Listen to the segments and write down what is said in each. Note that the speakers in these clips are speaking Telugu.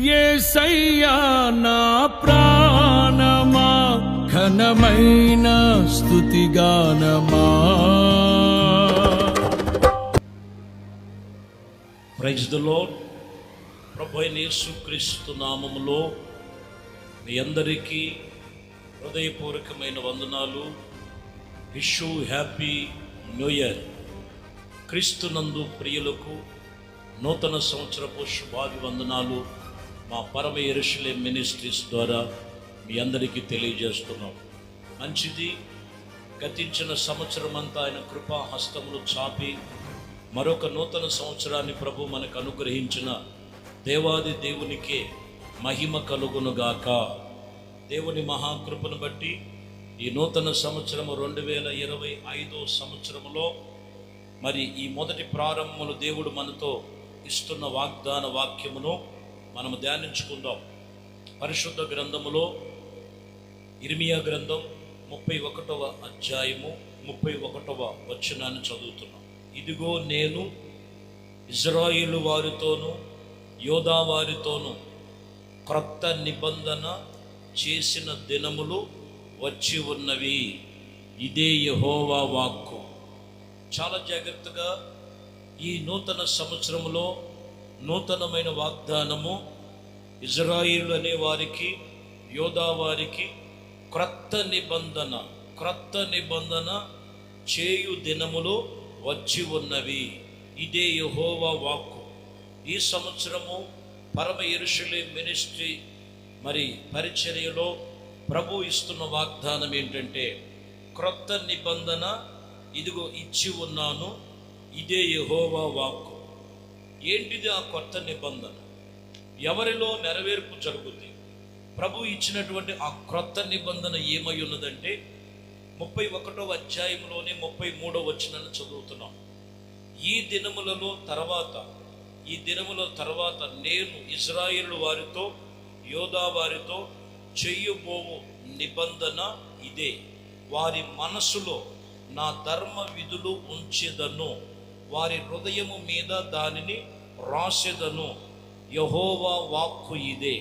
యేసయ్యా నా ప్రాణమా, ఘనమైన స్తుతిగానమా. Praise the lord. ప్రభు అయిన యేసుక్రీస్తు నామములో మీ అందరికీ హృదయపూర్వకమైన వందనాలు. Wish you happy new year. క్రీస్తునందు ప్రియులకు నూతన సంవత్సరపు శుభాభివందనాలు మా పరమ యెరూషలేం మినిస్ట్రీస్ ద్వారా మీ అందరికీ తెలియజేస్తున్నాం. మంచిది, గతించిన సంవత్సరం అంతా ఆయన కృపా హస్తములు చాపి మరొక నూతన సంవత్సరాన్ని ప్రభు మనకు అనుగ్రహించిన దేవాది దేవునికే మహిమ కలుగునుగాక. దేవుని మహాకృపను బట్టి ఈ నూతన సంవత్సరము 2025 సంవత్సరములో మరి ఈ మొదటి ప్రారంభములు దేవుడు మనతో ఇస్తున్న వాగ్దాన వాక్యమును మనము ధ్యానించుకుందాం. పరిశుద్ధ గ్రంథములో ఇర్మియా గ్రంథం 31వ అధ్యాయము 31వ వచనాన్ని చదువుతున్నాం. ఇదిగో నేను ఇజ్రాయేలు వారితోనూ యోధా వారితోనూ క్రొత్త నిబంధన చేసిన దినములు వచ్చి ఉన్నవి, ఇదే యెహోవా వాక్కు. చాలా జాగ్రత్తగా ఈ నూతన సంవత్సరంలో నూతనమైన వాగ్దానము ఇజ్రాయేలు అనే వారికి యోధా వారికి క్రొత్త నిబంధన చేయు దినములు వచ్చి ఉన్నవి, ఇదే యెహోవా వాక్కు. ఈ సంవత్సరము పరమ యెరూషలేం మినిస్ట్రీ మరి పరిచర్యలో ప్రభు ఇస్తున్న వాగ్దానం ఏంటంటే, క్రొత్త నిబంధన ఇదిగో ఇచ్చి ఉన్నాను, ఇదే యెహోవా వాక్కు. ఏంటిది ఆ కొత్త నిబంధన? ఎవరిలో నెరవేర్పు జరుగుతుంది? ప్రభు ఇచ్చినటువంటి ఆ క్రొత్త నిబంధన ఏమై ఉన్నదంటే 31వ అధ్యాయంలోనే 33వ వచనాన్ని చదువుతున్నాం. ఈ దినముల తర్వాత నేను ఇజ్రాయేలు వారితో యోధా వారితో చెయ్యబోవు నిబంధన ఇదే, వారి మనసులో నా ధర్మ విధులు ఉంచెదను, వారి హృదయము మీద దానిని రాసెదను, యెహోవా వాక్కు ఇదే.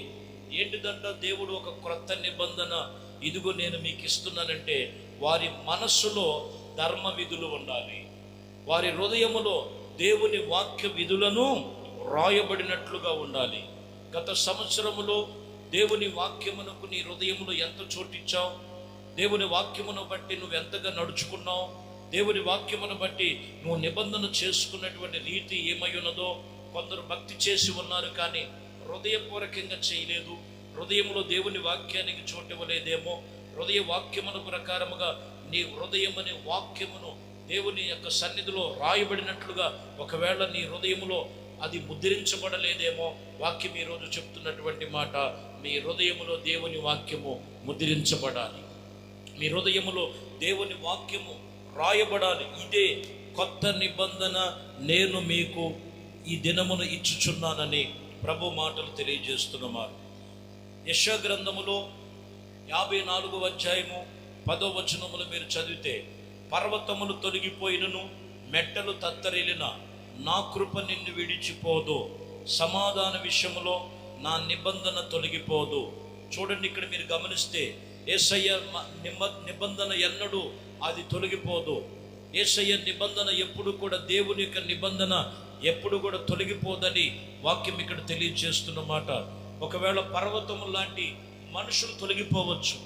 ఏంటిదంట? దేవుడు ఒక క్రొత్త నిబంధన ఇదిగో నేను మీకు ఇస్తున్నానంటే వారి మనస్సులో ధర్మ విధులు ఉండాలి, వారి హృదయములో దేవుని వాక్య విధులను రాయబడినట్లుగా ఉండాలి. గత సంవత్సరములో దేవుని వాక్యమునకు నీ హృదయములో ఎంత చోటిచ్చావు? దేవుని వాక్యమును బట్టి నువ్వు ఎంతగా నడుచుకున్నావు? దేవుని వాక్యమును బట్టి నువ్వు నిబంధన చేసుకున్నటువంటి రీతి ఏమై ఉన్నదో? కొందరు భక్తి చేసి ఉన్నారు కానీ హృదయపూర్వకంగా చేయలేదు. హృదయంలో దేవుని వాక్యానికి చోటు ఇవ్వలేదేమో. హృదయ వాక్యమును ప్రకారముగా నీ హృదయమనే వాక్యమును దేవుని యొక్క సన్నిధిలో రాయబడినట్లుగా ఒకవేళ నీ హృదయములో అది ముద్రించబడలేదేమో. వాక్యం ఈరోజు చెప్తున్నటువంటి మాట, మీ హృదయములో దేవుని వాక్యము ముద్రించబడాలి, మీ హృదయములో దేవుని వాక్యము రాయబడాలి. ఇదే కొత్త నిబంధన నేను మీకు ఈ దినమును ఇచ్చుచున్నానని ప్రభు మాటలు తెలియజేస్తున్నమాట. యెషయా గ్రంథములో 54వ అధ్యాయము 10వ వచనములు మీరు చదివితే, పర్వతములు తొలగిపోయినను మెట్టలు తత్తరిల్లిన నా కృప నిన్ను విడిచిపోదు, సమాధాన విషయములో నా నిబంధన తొలగిపోదు. చూడండి, ఇక్కడ మీరు గమనిస్తే యేసయ్య నిబంధన ఎన్నడూ అది తొలగిపోదు. యేసయ్య నిబంధన ఎప్పుడు కూడా, దేవుని యొక్క నిబంధన ఎప్పుడు కూడా తొలగిపోదని వాక్యం ఇక్కడ తెలియజేస్తున్నమాట. ఒకవేళ పర్వతములు లాంటి మనుషులు తొలగిపోవచ్చు,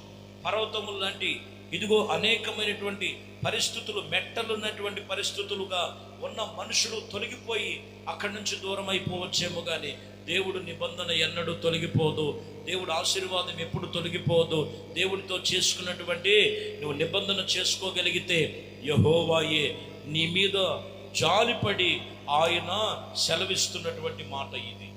పర్వతములు లాంటి ఇదిగో అనేకమైనటువంటి పరిస్థితులు, మెట్టలున్నటువంటి పరిస్థితులుగా ఉన్న మనుషులు తొలగిపోయి అక్కడి నుంచి దూరం అయిపోవచ్చేమో, కానీ దేవుడు నిబంధన ఎన్నడూ తొలగిపోదు. దేవుడు ఆశీర్వాదం ఎప్పుడు తొలగిపోదు. దేవుడితో చేసుకున్నటువంటి నువ్వు నిబంధన చేసుకోగలిగితే యెహోవాయే నీ మీద జాలిపడి ఆయన సెలవిస్తున్నటువంటి మాట ఇది.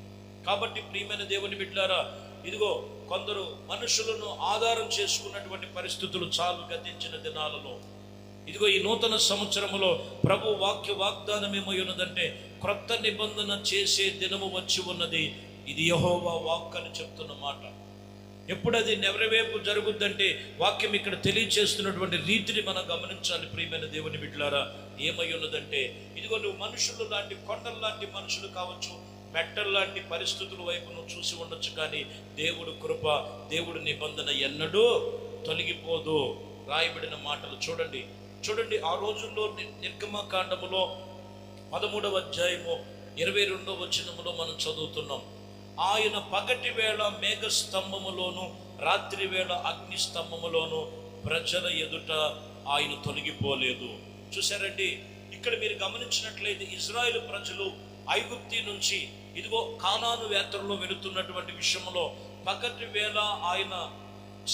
కాబట్టి ప్రియమైన దేవుని బిడ్డలారా, ఇదిగో కొందరు మనుషులను ఆధారం చేసుకున్నటువంటి పరిస్థితులు చాలు గతించిన దినాలలో. ఇదిగో ఈ నూతన సంవత్సరములో ప్రభు వాగ్దానం ఏమై ఉన్నదంటే, క్రొత్త నిబంధన చేసే దినము వచ్చి ఉన్నది, ఇది యెహోవా వాక్ అని చెప్తున్న మాట. ఎప్పుడు అది నెరవేర్పు జరుగుద్దంటే వాక్యం ఇక్కడ తెలియచేస్తున్నటువంటి రీతిని మనం గమనించాలి. ప్రియమైన దేవుని బిడ్డలారా, ఏమై ఉన్నదంటే, ఇదిగో నువ్వు మనుషులు లాంటి కొండల లాంటి మనుషులు కావచ్చు, మెట్టల్లాంటి పరిస్థితుల వైపు నువ్వు చూసి ఉండొచ్చు, కానీ దేవుడు కృప, దేవుడి నిబంధన ఎన్నడూ తొలగిపోదు. రాయబడిన మాటలు చూడండి. ఆ రోజుల్లో నిర్గమకాండములో 13వ అధ్యాయము 22వ వచనములో మనం చదువుతున్నాం. ఆయన పగటి వేళ మేఘ స్తంభములోను, రాత్రి వేళ అగ్ని స్తంభములోను ప్రజల ఎదుట ఆయన తొలగిపోలేదు. చూసారండి, ఇక్కడ మీరు గమనించినట్లయితే ఇజ్రాయేలు ప్రజలు ఐగుప్తి నుంచి ఇదిగో కానాను యాత్రలో వెళుతున్నటువంటి విషయంలో పగటి వేళ ఆయన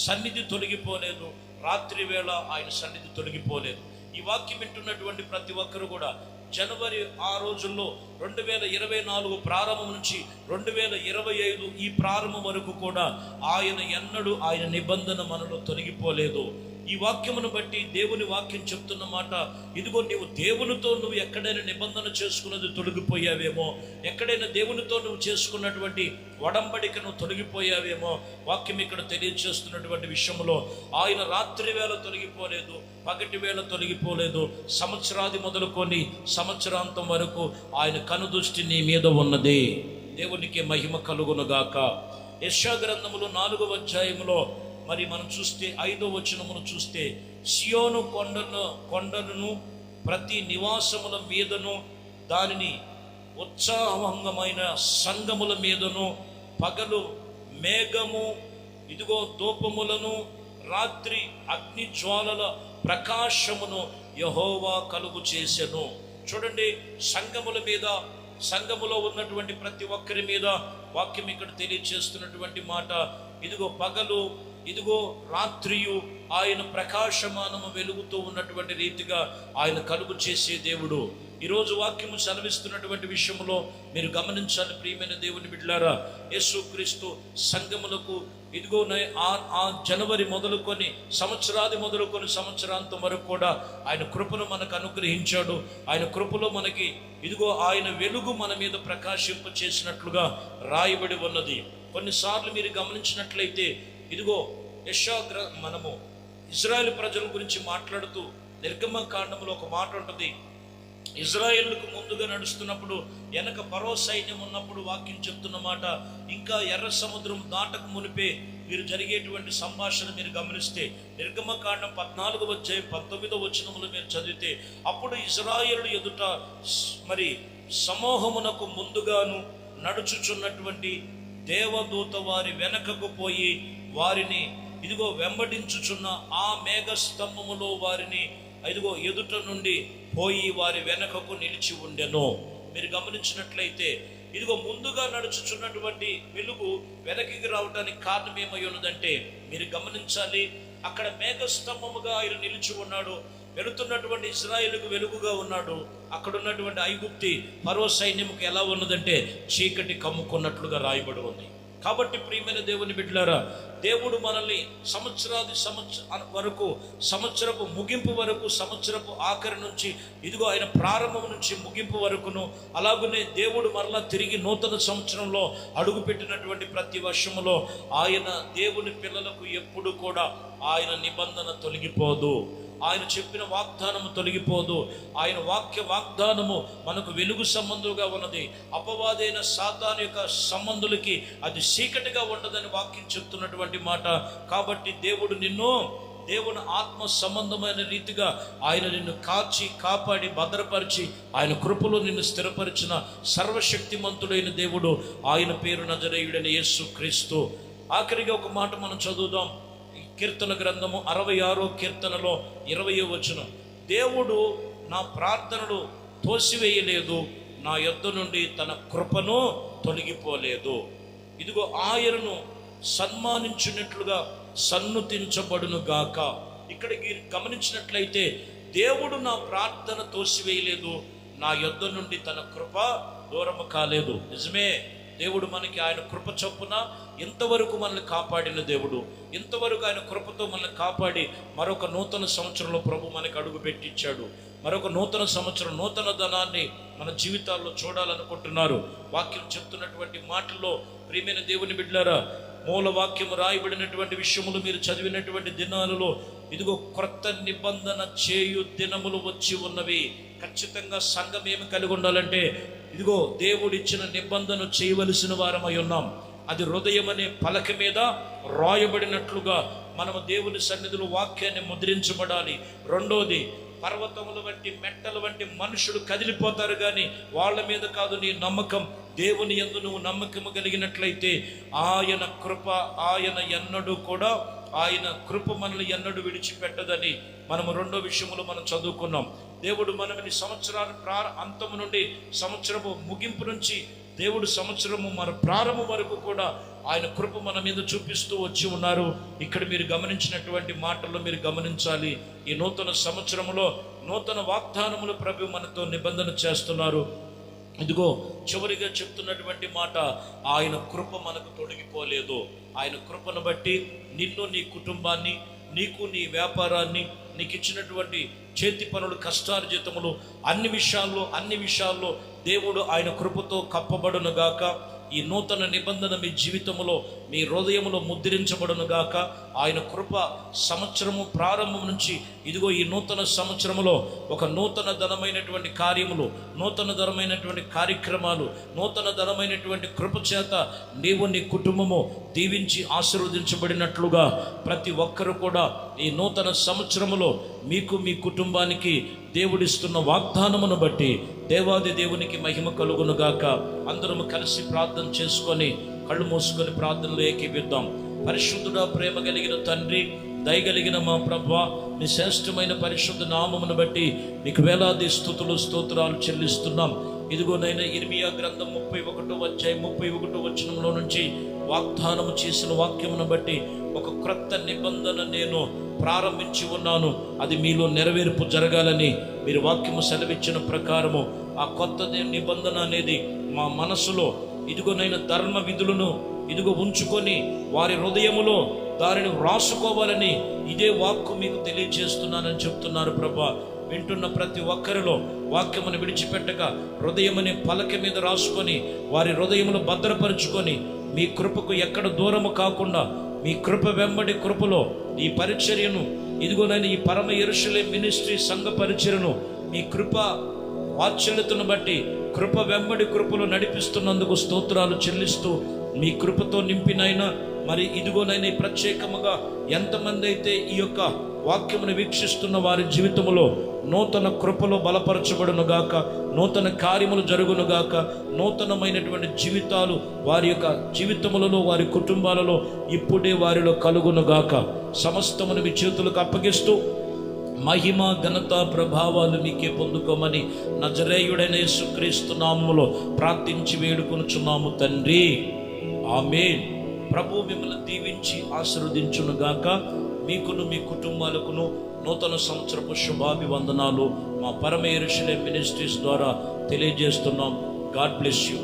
సన్నిధి తొలగిపోలేదు, రాత్రి వేళ ఆయన సన్నిధి తొలగిపోలేదు. ఈ వాక్యం వింటున్నటువంటి ప్రతి ఒక్కరు కూడా జనవరి ఆ రోజుల్లో 2024 ప్రారంభం నుంచి 2025 ఈ ప్రారంభం వరకు కూడా ఆయన ఎన్నడూ ఆయన నిబంధన మనలో తొలగిపోలేదు. ఈ వాక్యమును బట్టి దేవుని వాక్యం చెప్తున్న మాట, ఇదిగో నీవు దేవునితో నువ్వు ఎక్కడైనా నిబంధన చేసుకున్నది తొలగిపోయావేమో, ఎక్కడైనా దేవునితో నువ్వు చేసుకున్నటువంటి ఒడంబడికను తొలగిపోయావేమో. వాక్యం ఇక్కడ తెలియజేస్తున్నటువంటి విషయంలో ఆయన రాత్రి వేళ తొలగిపోలేదు, పగటి వేళ తొలగిపోలేదు. సంవత్సరాది మొదలుకొని సంవత్సరాంతం వరకు ఆయన కనుదృష్టి నీ మీద ఉన్నది. దేవునికి మహిమ కలుగునుగాక. యెషయా గ్రంథములో 4వ అధ్యాయములో మరి మనం చూస్తే 5వ వచనమును చూస్తే, సియోను కొండలను ప్రతి నివాసముల మీదను దానిని ఉత్సాహంగమైన సంగముల మీదను పగలు మేఘము ఇదిగో ధూపములను, రాత్రి అగ్ని జ్వాలల ప్రకాశమును యెహోవా కలుగు చేసెను. చూడండి, సంగముల మీద, సంఘములో ఉన్నటువంటి ప్రతి ఒక్కరి మీద వాక్యం ఇక్కడ తెలియజేస్తున్నటువంటి మాట, ఇదిగో పగలు ఇదిగో రాత్రియు ఆయన ప్రకాశమానము వెలుగుతూ ఉన్నటువంటి రీతిగా ఆయన కలుగు చేసే దేవుడు. ఈరోజు వాక్యము సెలవిస్తున్నటువంటి విషయంలో మీరు గమనించాలి ప్రియమైన దేవుని బిడ్డలారా. యేసుక్రీస్తు సంఘములకు ఇదిగో ఆ జనవరి మొదలుకొని సంవత్సరాది మొదలుకొని సంవత్సరాంతం వరకు కూడా ఆయన కృపను మనకు అనుగ్రహించాడు. ఆయన కృపలో మనకి ఇదిగో ఆయన వెలుగు మన మీద ప్రకాశింప చేసినట్లుగా రాయబడి ఉన్నది. కొన్నిసార్లు మీరు గమనించినట్లయితే ఇదిగో మనము ఇజ్రాయేల్ ప్రజల గురించి మాట్లాడుతూ నిర్గమకాండంలో ఒక మాట ఉంటుంది. ఇజ్రాయేలుకు ముందుగా నడుస్తున్నప్పుడు వెనక ఫరో సైన్యం ఉన్నప్పుడు వాక్యం చెప్తున్న మాట, ఇంకా ఎర్ర సముద్రం దాటకు మునిపే మీరు జరిగేటువంటి సంభాషణ మీరు గమనిస్తే నిర్గమకాండం 14వ అధ్యాయం 19వ వచనములు మీరు చదివితే, అప్పుడు ఇజ్రాయేలు ఎదుట మరి సమూహమునకు ముందుగాను నడుచుచున్నటువంటి దేవదూత వారి వెనకకు పోయి వారిని ఇదిగో వెంబడించుచున్న ఆ మేఘ స్తంభములో వారిని ఇదిగో ఎదుట నుండి పోయి వారి వెనకకు నిలిచి ఉండెను. మీరు గమనించినట్లయితే ఇదిగో ముందుగా నడుచుచున్నటువంటి వెలుగు వెనక్కి రావడానికి కారణం ఏమై ఉన్నదంటే మీరు గమనించాలి, అక్కడ మేఘ స్తంభముగా ఆయన నిలిచి ఉన్నాడు. వెళుతున్నటువంటి ఇశ్రాయేలుకు వెలుగుగా ఉన్నాడు. అక్కడ ఉన్నటువంటి ఐగుప్తి ఫరో సైన్యముకు ఎలా ఉన్నదంటే చీకటి కమ్ముకున్నట్లుగా రాయబడి ఉంది. కాబట్టి ప్రియమైన దేవుని బిడ్డలారా, దేవుడు మనల్ని సంవత్సరపు ముగింపు వరకు, సంవత్సరపు ఆఖరి నుంచి ఇదిగో ఆయన ప్రారంభం నుంచి ముగింపు వరకును, అలాగనే దేవుడు మరలా తిరిగి నూతన సంవత్సరంలో అడుగుపెట్టినటువంటి ప్రతి వర్షములో ఆయన దేవుని పిల్లలకు ఎప్పుడు కూడా ఆయన నిబంధన తొలగిపోదు. ఆయన చెప్పిన వాగ్దానము తొలగిపోదు. ఆయన వాగ్దానము మనకు వెలుగు సంబంధుగా ఉన్నది. అపవాదైన సాతాను యొక్క సంబంధులకి అది చీకటిగా ఉండదని వాక్యం చెప్తున్నటువంటి మాట. కాబట్టి దేవుని ఆత్మ సంబంధమైన రీతిగా ఆయన నిన్ను కాచి కాపాడి భద్రపరిచి ఆయన కృపలో నిన్ను స్థిరపరిచిన సర్వశక్తిమంతుడైన దేవుడు, ఆయన పేరు నజరేయుడైన యేసుక్రీస్తు. ఆఖరిగా ఒక మాట మనం చదువుదాం. కీర్తన గ్రంథము 66వ కీర్తనలో 20వ వచనం, దేవుడు నా ప్రార్థనలు తోసివేయలేదు, నా యొద్ద నుండి తన కృపను తొలగిపోలేదు. ఇదిగో ఆయనను సన్మానించినట్లుగా సన్నుతించబడును గాక. ఇక్కడ గమనించినట్లయితే దేవుడు నా ప్రార్థన తోసివేయలేదు, నా యొద్ద నుండి తన కృప దూరము కాలేదు. నిజమే, దేవుడు మనకి ఆయన కృప చొప్పున ఇంతవరకు మనల్ని కాపాడిన దేవుడు. ఇంతవరకు ఆయన కృపతో మనల్ని కాపాడి మరొక నూతన సంవత్సరంలో ప్రభు మనకి అడుగు పెట్టించాడు. మరొక నూతన సంవత్సరం, నూతన ధనాన్ని మన జీవితాల్లో చూడాలనుకుంటున్నారు. వాక్యం చెప్తున్నటువంటి మాటల్లో ప్రియమైన దేవుని బిడ్డలారా, మూల వాక్యం రాయబడినటువంటి విషయములు మీరు చదివినటువంటి దినాలలో ఇదిగో క్రొత్త నిబంధన చేయు దినములు వచ్చి ఉన్నవి. ఖచ్చితంగా సంఘం ఏమి కలిగి ఉండాలంటే ఇదిగో దేవుడిచ్చిన నిబంధన చేయవలసిన వారమై ఉన్నాం. అది హృదయం అనే పలక మీద రాయబడినట్లుగా మనము దేవుని సన్నిధిలో వాక్యాన్ని ముద్రించబడాలి. రెండోది, పర్వతముల వంటి మెట్టల వంటి మనుషులు కదిలిపోతారు, కానీ వాళ్ళ మీద కాదు నీ నమ్మకం. దేవుని యందు నువ్వు నమ్మకము కలిగినట్లయితే ఆయన కృప, ఆయన ఎన్నడూ కూడా ఆయన కృప మనల్ని ఎన్నడూ విడిచిపెట్టదని మనము రెండో విషయములో మనం చదువుకున్నాం. దేవుడు మనల్ని సంవత్సరాల అంతము నుండి సంవత్సరము ముగింపు నుంచి దేవుడు సంవత్సరము మన ప్రారంభం వరకు కూడా ఆయన కృప మన మీద చూపిస్తూ వచ్చి ఉన్నారు. ఇక్కడ మీరు గమనించినటువంటి మాటల్లో మీరు గమనించాలి, ఈ నూతన సంవత్సరములో నూతన వాగ్దానములు ప్రభు మనతో నిబంధన చేస్తున్నారు. ఇదిగో చివరిగా చెప్తున్నటువంటి మాట, ఆయన కృప మనకు తొలగిపోలేదు. ఆయన కృపను బట్టి నిన్ను, నీ కుటుంబాన్ని, నీకు, నీ వ్యాపారాన్ని, నీకు ఇచ్చినటువంటి చేతి పనులు, కష్టార్జితములు, అన్ని విషయాల్లో దేవుడు ఆయన కృపతో కప్పబడును గాక. ఈ నూతన నిబంధన మీ జీవితంలో, మీ హృదయంలో ముద్రించబడును గాక. ఆయన కృప సంవత్సరము ప్రారంభం నుంచి ఇదిగో ఈ నూతన సంవత్సరములో ఒక నూతన ధనమైనటువంటి కార్యములు, నూతన ధనమైనటువంటి కార్యక్రమాలు, నూతన ధనమైనటువంటి కృప చేత నీవు, నీ కుటుంబము దీవించి ఆశీర్వదించబడినట్లుగా ప్రతి ఒక్కరు కూడా ఈ నూతన సంవత్సరములో మీకు, మీ కుటుంబానికి దేవుడిస్తున్న వాగ్దానమును బట్టి దేవాది దేవునికి మహిమ కలుగును గాక. అందరము కలిసి ప్రార్థన చేసుకొని కళ్ళు మూసుకొని ప్రార్థనలో ఏకీపిద్దాం. పరిశుద్ధుడా, ప్రేమ కలిగిన తండ్రి, దయగలిగిన మా ప్రభువా, నీ శ్రేష్టమైన పరిశుద్ధ నామమును బట్టి నీకు వేలాది స్తుతులు, స్తోత్రాలు చెల్లిస్తున్నాం. ఇదిగో నైనా ఇర్మియా గ్రంథం 31వ అధ్యాయం 31వ వచనంలో నుంచి వాగ్దానము చేసిన వాక్యమును బట్టి ఒక క్రొత్త నిబంధన నేను ప్రారంభించి ఉన్నాను. అది మీలో నెరవేర్పు జరగాలని మీరు వాక్యము సెలవిచ్చిన ప్రకారము ఆ కొత్త నిబంధన అనేది మా మనసులో ఇదిగోనైనా ధర్మ విధులను ఇదిగో ఉంచుకొని వారి హృదయములో దానిని వ్రాసుకోవాలని ఇదే వాక్కు మీకు తెలియజేస్తున్నానని చెప్తున్నారు ప్రభా. వింటున్న ప్రతి ఒక్కరిలో వాక్యమును విడిచిపెట్టక హృదయమనే పలక మీద రాసుకొని వారి హృదయమును భద్రపరుచుకొని మీ కృపకు ఎక్కడ దూరము కాకుండా మీ కృప వెంబడి కృపలో ఈ పరిచర్యను ఇదిగోనైనా ఈ పరమ యెరూషలేం మినిస్ట్రీ సంఘ పరిచర్యను మీ కృప వాత్సల్యతను బట్టి కృప వెంబడి కృపలో నడిపిస్తున్నందుకు స్తోత్రాలు చెల్లిస్తూ మీ కృపతో నింపినైనా మరి ఇదిగోనైనా ప్రత్యేకముగా ఎంతమంది అయితే ఈ యొక్క వాక్యమును వీక్షిస్తున్న వారి జీవితంలో నూతన కృపలో బలపరచబడును గాక, నూతన కార్యములు జరుగును గాక, నూతనమైనటువంటి జీవితాలు వారి యొక్క జీవితములలో, వారి కుటుంబాలలో ఇప్పుడే వారిలో కలుగును గాక. సమస్తమును మీ చేతులకు అప్పగిస్తూ మహిమ, ఘనత, ప్రభావాలు మీకే పొందుకోమని నజరేయుడైన యేసుక్రీస్తు నామములో ప్రార్థించి వేడుకొనుచున్నాము తండ్రి, ఆమేన్. ప్రభు మిమ్మల్ని దీవించి ఆశీర్వదించును గాక. మీకును, మీ కుటుంబాలకును నూతన సంవత్సరపు శుభాభివందనాలు మా పరమ యెరూషలేం మినిస్ట్రీస్ ద్వారా తెలియజేస్తున్నాం. God bless you.